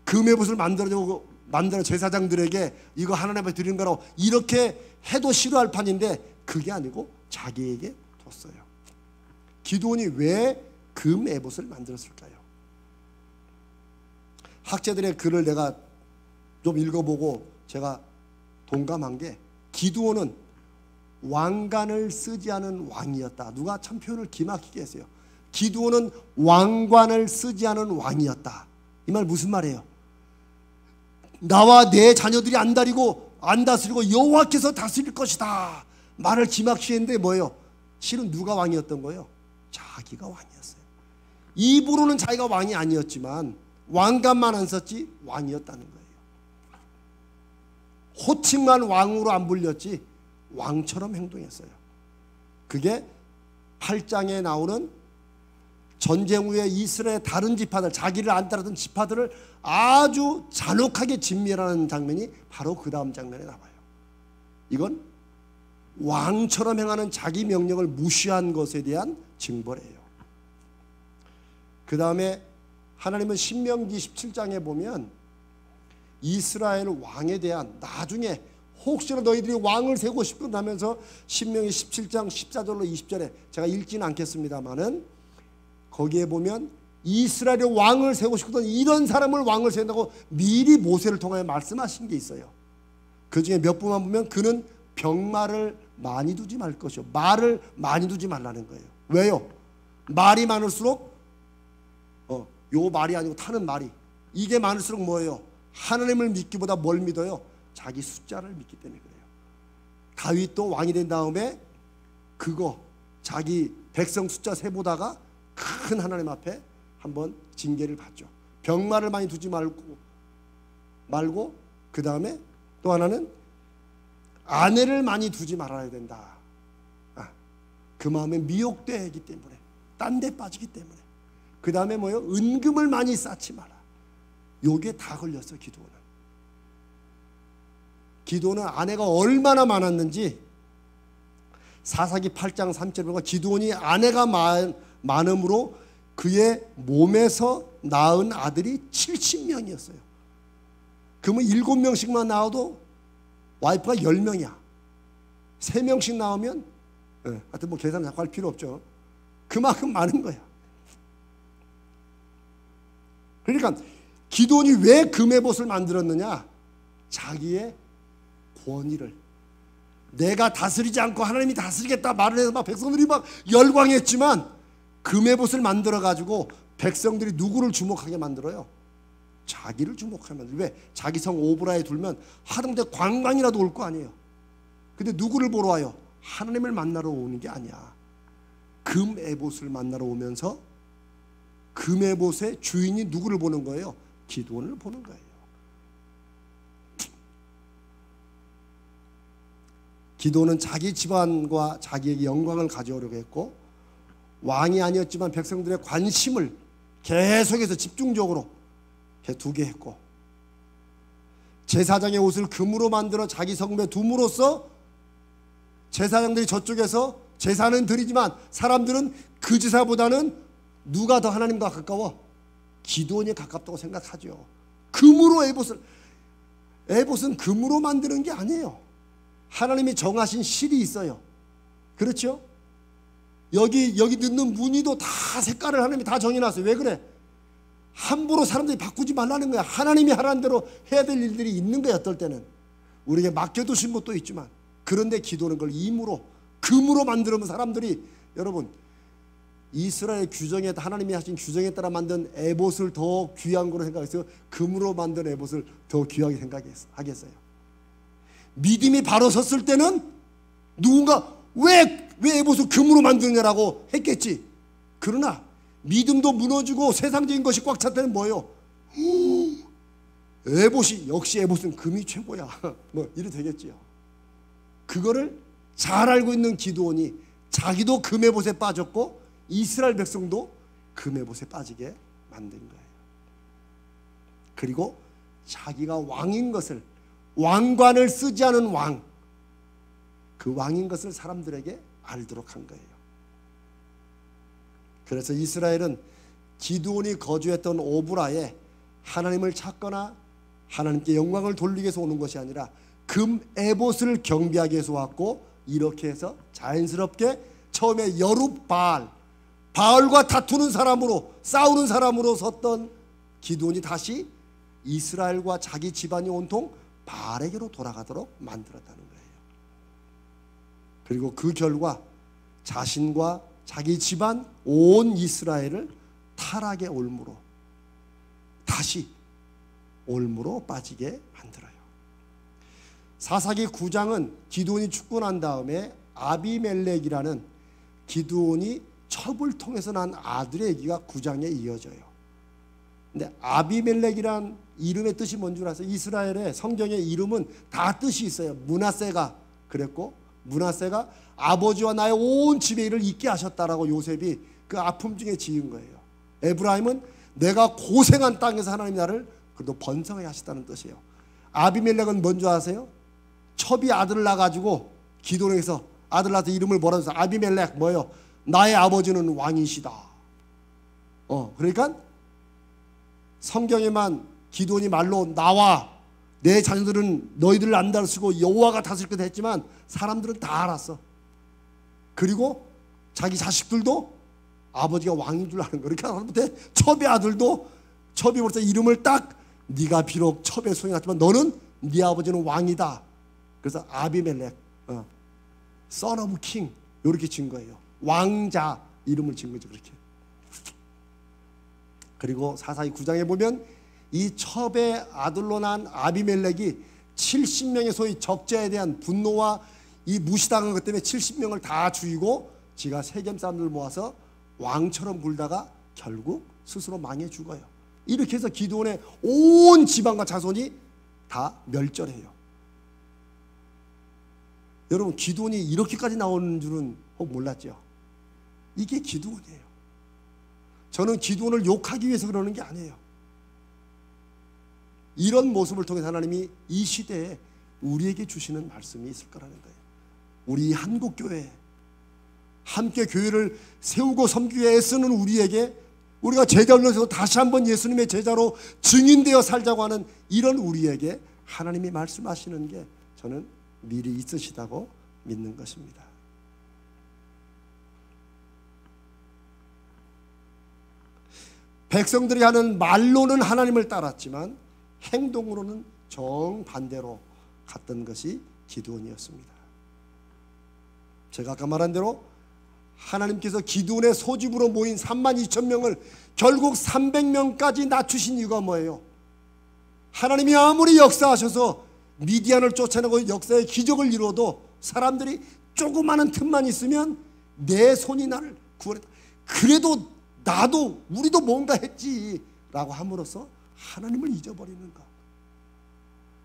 금 에봇을 만들어 제사장들에게 이거 하나님 앞에 드리는 거라고 이렇게 해도 싫어할 판인데 그게 아니고 자기에게 뒀어요. 기드온이 왜 금 에봇을 만들었을까요? 학자들의 글을 내가 좀 읽어보고 제가 동감한 게 기드온은 왕관을 쓰지 않은 왕이었다. 누가 참 표현을 기막히게 했어요. 기드온은 왕관을 쓰지 않은 왕이었다. 이 말 무슨 말이에요? 나와 내 자녀들이 안 다스리고 여호와께서 다스릴 것이다. 말을 기막히게 했는데 뭐예요? 실은 누가 왕이었던 거예요? 자기가 왕이었어요. 입으로는 자기가 왕이 아니었지만 왕관만 안 썼지 왕이었다는 거예요. 호칭만 왕으로 안 불렸지 왕처럼 행동했어요. 그게 8장에 나오는 전쟁 후에 이스라엘의 다른 지파들, 자기를 안 따르던 지파들을 아주 잔혹하게 진멸하는 장면이 바로 그 다음 장면에 나와요. 이건 왕처럼 행하는 자기 명령을 무시한 것에 대한 징벌이에요. 그 다음에 하나님은 신명기 17장에 보면 이스라엘 왕에 대한, 나중에 혹시나 너희들이 왕을 세우고 싶군 하면서 신명기 17장 14절로 20절에 제가 읽지는 않겠습니다만은 거기에 보면 이스라엘의 왕을 세우고 싶거든 이런 사람을 왕을 세운다고 미리 모세를 통하여 말씀하신 게 있어요. 그 중에 몇 분만 보면 그는 병마를 많이 두지 말 것이요, 말을 많이 두지 말라는 거예요. 왜요? 말이 많을수록 요 말이 아니고 타는 말이, 이게 많을수록 뭐예요? 하나님을 믿기보다 뭘 믿어요? 자기 숫자를 믿기 때문에 그래요. 다윗도 왕이 된 다음에 그거 자기 백성 숫자 세보다가 큰 하나님 앞에 한번 징계를 받죠. 병마를 많이 두지 말고 그 다음에 또 하나는 아내를 많이 두지 말아야 된다. 그 마음에 미혹되기 때문에, 딴 데 빠지기 때문에. 그 다음에 뭐예요? 은금을 많이 쌓지 마라. 요게 다 걸렸어. 기드온은 아내가 얼마나 많았는지 사사기 8장 3절에 보면 기드온이 아내가 많음으로 그의 몸에서 낳은 아들이 70명이었어요. 그러면 7명씩만 낳아도 와이프가 10명이야. 3명씩 낳으면 하여튼 뭐 계산 자꾸 할 필요 없죠. 그만큼 많은 거야. 그러니까 기드온이 왜 금에봇을 만들었느냐? 자기의 권위를, 내가 다스리지 않고 하나님이 다스리겠다 말을 해서 막 백성들이 막 열광했지만 금에봇을 만들어 가지고 백성들이 누구를 주목하게 만들어요? 자기를 주목하게 만들어요. 왜? 자기 성 오브라에 둘면 하등대 관광이라도 올 거 아니에요. 근데 누구를 보러 와요? 하나님을 만나러 오는 게 아니야. 금에봇을 만나러 오면서 금에봇의 주인이 누구를 보는 거예요? 기드온을 보는 거예요. 기드온은 자기 집안과 자기에게 영광을 가져오려고 했고, 왕이 아니었지만 백성들의 관심을 계속해서 집중적으로 두게 했고, 제사장의 옷을 금으로 만들어 자기 성읍에 둠으로써 제사장들이 저쪽에서 제사는 드리지만 사람들은 그 제사보다는 누가 더 하나님과 가까워? 기드온이 가깝다고 생각하죠. 금으로 에봇은 금으로 만드는 게 아니에요. 하나님이 정하신 실이 있어요. 그렇죠? 여기 넣는 무늬도 다 색깔을 하나님이 다 정해놨어요. 왜 그래? 함부로 사람들이 바꾸지 말라는 거야. 하나님이 하라는 대로 해야 될 일들이 있는 거야. 어떨 때는 우리에게 맡겨두신 것도 있지만, 그런데 기도는 걸 임으로, 금으로 만들면 사람들이, 여러분, 이스라엘 규정에, 하나님이 하신 규정에 따라 만든 에봇을 더 귀한 거로 생각했어요? 금으로 만든 에봇을 더 귀하게 생각하겠어요? 믿음이 바로 섰을 때는 누군가 왜 에봇을 금으로 만드느냐라고 했겠지. 그러나 믿음도 무너지고 세상적인 것이 꽉 찼을 때는 뭐예요? 에봇이, 역시 에봇은 금이 최고야. 뭐 이래 되겠지요. 그거를 잘 알고 있는 기드온이 자기도 금에봇에 빠졌고 이스라엘 백성도 금에봇에 빠지게 만든 거예요. 그리고 자기가 왕인 것을, 왕관을 쓰지 않은 왕, 그 왕인 것을 사람들에게 알도록 한 거예요. 그래서 이스라엘은 기드온이 거주했던 오브라에 하나님을 찾거나 하나님께 영광을 돌리기 위해서 오는 것이 아니라 금 에봇을 경배하기 위해서 왔고, 이렇게 해서 자연스럽게 처음에 여룹바알, 바알과 다투는 사람으로, 싸우는 사람으로 섰던 기드온이 다시 이스라엘과 자기 집안이 온통 바알에게로 돌아가도록 만들었다는 거예요. 그리고 그 결과 자신과 자기 집안 온 이스라엘을 타락의 올무로, 다시 올무로 빠지게 만들어요. 사사기 9장은 기드온이 죽고 난 다음에 아비멜렉이라는 기드온이 첩을 통해서 난 아들의 얘기가 9장에 이어져요. 근데 아비멜렉이란 이름의 뜻이 뭔 줄 아세요? 이스라엘의 성경의 이름은 다 뜻이 있어요. 므낫세가 그랬고, 므낫세가 아버지와 나의 온 집의 일을 잊게 하셨다라고 요셉이 그 아픔 중에 지은 거예요. 에브라임은 내가 고생한 땅에서 하나님이 나를 그래도 번성하게 하셨다는 뜻이에요. 아비멜렉은 뭔지 아세요? 첩이 아들을 낳아가지고 기도에서 아들 낳아서 이름을 뭐라고 해서 아비멜렉 뭐예요? 나의 아버지는 왕이시다. 그러니까 성경에만 기도니 말로 나와 내 자녀들은 너희들을 안다를 쓰고 여호와가 다스릴 것다 했지만 사람들은 다 알았어. 그리고 자기 자식들도 아버지가 왕인 줄 아는 거예요. 그러니까 첩의 아들도 첩이 벌써 이름을 딱 네가 비록 첩의 손이 났지만 너는 네 아버지는 왕이다. 그래서 아비멜렉 son of king 이렇게 진 거예요. 왕자 이름을 진 거죠. 그렇게. 그리고 사사기 9장에 보면 이 첩의 아들로 난 아비멜렉이 70명의 소위 적자에 대한 분노와 이 무시당한 것 때문에 70명을 다 죽이고 지가 세겜 사람들 모아서 왕처럼 굴다가 결국 스스로 망해 죽어요. 이렇게 해서 기드온의 온 지방과 자손이 다 멸절해요. 여러분 기드온이 이렇게까지 나오는 줄은 혹 몰랐죠? 이게 기드온이에요. 저는 기드온을 욕하기 위해서 그러는 게 아니에요. 이런 모습을 통해 하나님이 이 시대에 우리에게 주시는 말씀이 있을 거라는 거예요. 우리 한국교회 함께 교회를 세우고 섬기기 위해 애쓰는 우리에게 우리가 제자로서 다시 한번 예수님의 제자로 증인되어 살자고 하는 이런 우리에게 하나님이 말씀하시는 게 저는 미리 있으시다고 믿는 것입니다. 백성들이 하는 말로는 하나님을 따랐지만 행동으로는 정반대로 갔던 것이 기드온이었습니다. 제가 아까 말한 대로 하나님께서 기드온의 소집으로 모인 32,000명을 결국 300명까지 낮추신 이유가 뭐예요? 하나님이 아무리 역사하셔서 미디안을 쫓아내고 역사의 기적을 이루어도 사람들이 조그마한 틈만 있으면 내 손이 나를 구원했다. 그래도 나도 우리도 뭔가 했지라고 함으로써 하나님을 잊어버리는 것.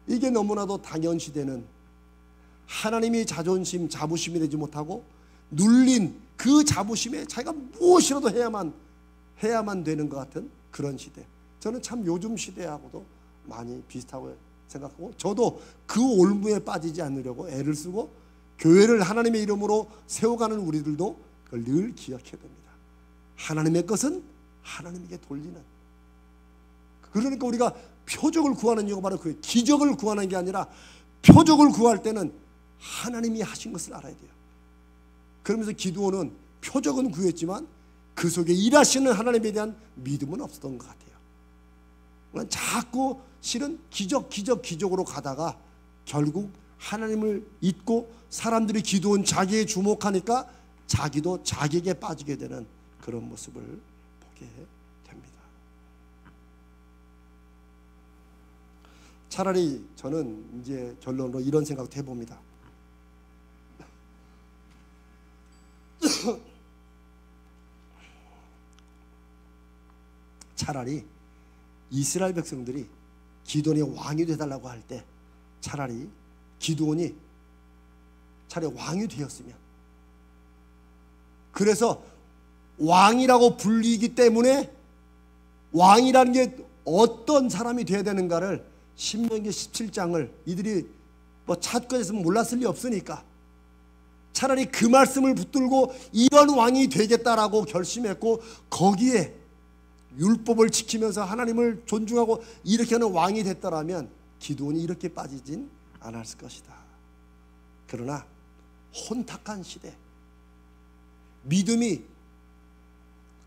이게 너무나도 당연시되는 하나님이 자존심, 자부심이 되지 못하고 눌린 그 자부심에 자기가 무엇이라도 해야만 되는 것 같은 그런 시대. 저는 참 요즘 시대하고도 많이 비슷하고 생각하고 저도 그 올무에 빠지지 않으려고 애를 쓰고 교회를 하나님의 이름으로 세워가는 우리들도 그걸 늘 기억해야 됩니다. 하나님의 것은 하나님에게 돌리는. 그러니까 우리가 표적을 구하는 이유가 바로 그 기적을 구하는 게 아니라 표적을 구할 때는 하나님이 하신 것을 알아야 돼요. 그러면서 기드온은 표적은 구했지만 그 속에 일하시는 하나님에 대한 믿음은 없었던 것 같아요. 자꾸 실은 기적으로 가다가 결국 하나님을 잊고 사람들이 기드온 자기에 주목하니까 자기도 자기에게 빠지게 되는 그런 모습을 보게 됩니다. 차라리 저는 이제 결론으로 이런 생각도 해봅니다. 차라리 이스라엘 백성들이 기드온이 왕이 되달라고 할 때 차라리 기드온이 차라리 왕이 되었으면, 그래서 왕이라고 불리기 때문에 왕이라는 게 어떤 사람이 되어야 되는가를 신명기 17장을 이들이 뭐 찾거했으면 몰랐을 리 없으니까 차라리 그 말씀을 붙들고 이런 왕이 되겠다라고 결심했고 거기에 율법을 지키면서 하나님을 존중하고 이렇게 하는 왕이 됐더라면 기드온이 이렇게 빠지진 않았을 것이다. 그러나 혼탁한 시대, 믿음이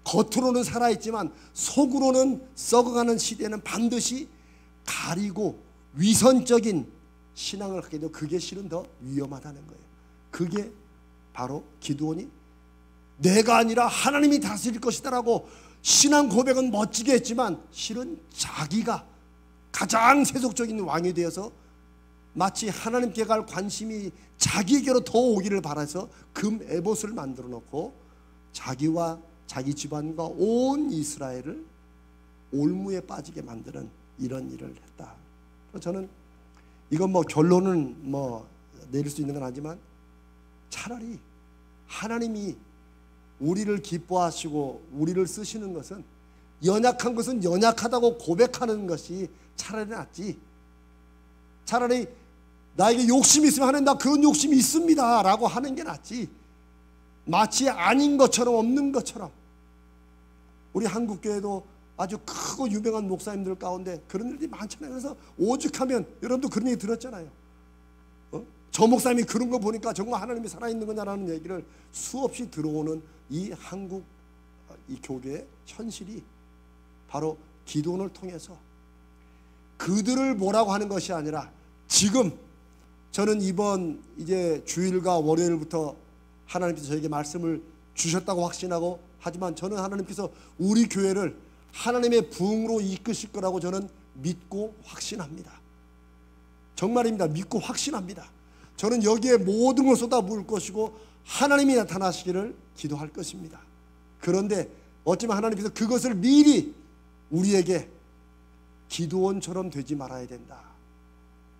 겉으로는 살아있지만 속으로는 썩어가는 시대는 반드시 가리고 위선적인 신앙을 하게 되고 그게 실은 더 위험하다는 거예요. 그게 바로 기드온이 내가 아니라 하나님이 다스릴 것이다라고 신앙 고백은 멋지게 했지만 실은 자기가 가장 세속적인 왕이 되어서 마치 하나님께 갈 관심이 자기에게로 더 오기를 바라서 금 에봇을 만들어 놓고 자기와 자기 집안과 온 이스라엘을 올무에 빠지게 만드는 이런 일을 했다. 저는 이건 뭐 결론은 뭐 내릴 수 있는 건 아니지만 차라리 하나님이 우리를 기뻐하시고 우리를 쓰시는 것은 연약한 것은 연약하다고 고백하는 것이 차라리 낫지. 차라리 나에게 욕심이 있으면 하나님 나 그런 욕심이 있습니다 라고 하는 게 낫지. 마치 아닌 것처럼 없는 것처럼. 우리 한국교회도 아주 크고 유명한 목사님들 가운데 그런 일들이 많잖아요. 그래서 오죽하면 여러분도 그런 얘기 들었잖아요. 저 목사님이 그런 거 보니까 정말 하나님이 살아있는 거냐라는 얘기를 수없이 들어오는 이 한국 이 교계의 현실이 바로 기도원을 통해서 그들을 뭐라고 하는 것이 아니라 지금 저는 이번 이제 주일과 월요일부터 하나님께서 저에게 말씀을 주셨다고 확신하고, 하지만 저는 하나님께서 우리 교회를 하나님의 부흥으로 이끄실 거라고 저는 믿고 확신합니다. 정말입니다. 믿고 확신합니다. 저는 여기에 모든 걸 쏟아 부을 것이고 하나님이 나타나시기를 기도할 것입니다. 그런데 어쩌면 하나님께서 그것을 미리 우리에게 기도원처럼 되지 말아야 된다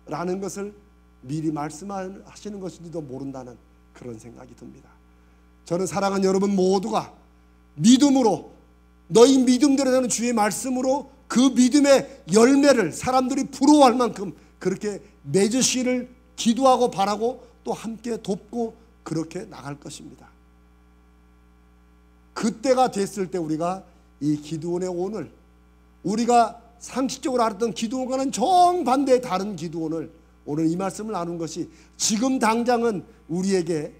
라는 것을 미리 말씀하시는 것인지도 모른다는 그런 생각이 듭니다. 저는 사랑하는 여러분 모두가 믿음으로, 너희 믿음대로 되는 주의 말씀으로 그 믿음의 열매를 사람들이 부러워할 만큼 그렇게 맺으시기를 기도하고 바라고 또 함께 돕고 그렇게 나갈 것입니다. 그때가 됐을 때 우리가 이 기도원의 오늘, 우리가 상식적으로 알았던 기도원과는 정반대의 다른 기도원을 오늘 이 말씀을 나눈 것이 지금 당장은 우리에게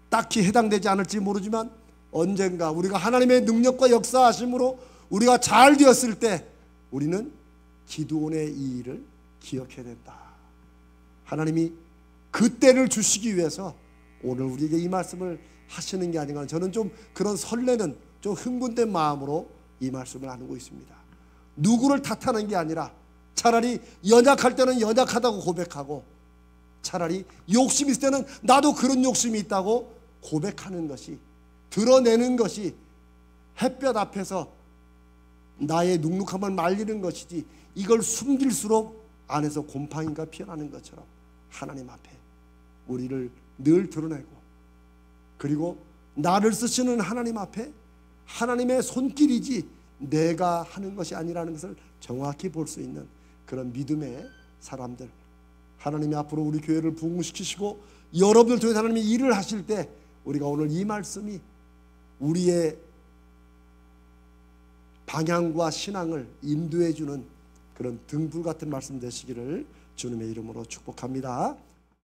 딱히 해당되지 않을지 모르지만 언젠가 우리가 하나님의 능력과 역사하심으로 우리가 잘 되었을 때 우리는 기도원의 이 일을 기억해야 된다. 하나님이 그때를 주시기 위해서 오늘 우리에게 이 말씀을 하시는 게 아닌가, 저는 좀 그런 설레는 좀 흥분된 마음으로 이 말씀을 나누고 있습니다. 누구를 탓하는 게 아니라 차라리 연약할 때는 연약하다고 고백하고, 차라리 욕심이 있을 때는 나도 그런 욕심이 있다고 고백하는 것이, 드러내는 것이 햇볕 앞에서 나의 눅눅함을 말리는 것이지, 이걸 숨길수록 안에서 곰팡이가 피어나는 것처럼 하나님 앞에 우리를 늘 드러내고, 그리고 나를 쓰시는 하나님 앞에 하나님의 손길이지 내가 하는 것이 아니라는 것을 정확히 볼 수 있는 그런 믿음의 사람들, 하나님이 앞으로 우리 교회를 부흥시키시고 여러분들 통해서 하나님이 일을 하실 때 우리가 오늘 이 말씀이 우리의 방향과 신앙을 인도해 주는 그런 등불 같은 말씀 되시기를 주님의 이름으로 축복합니다.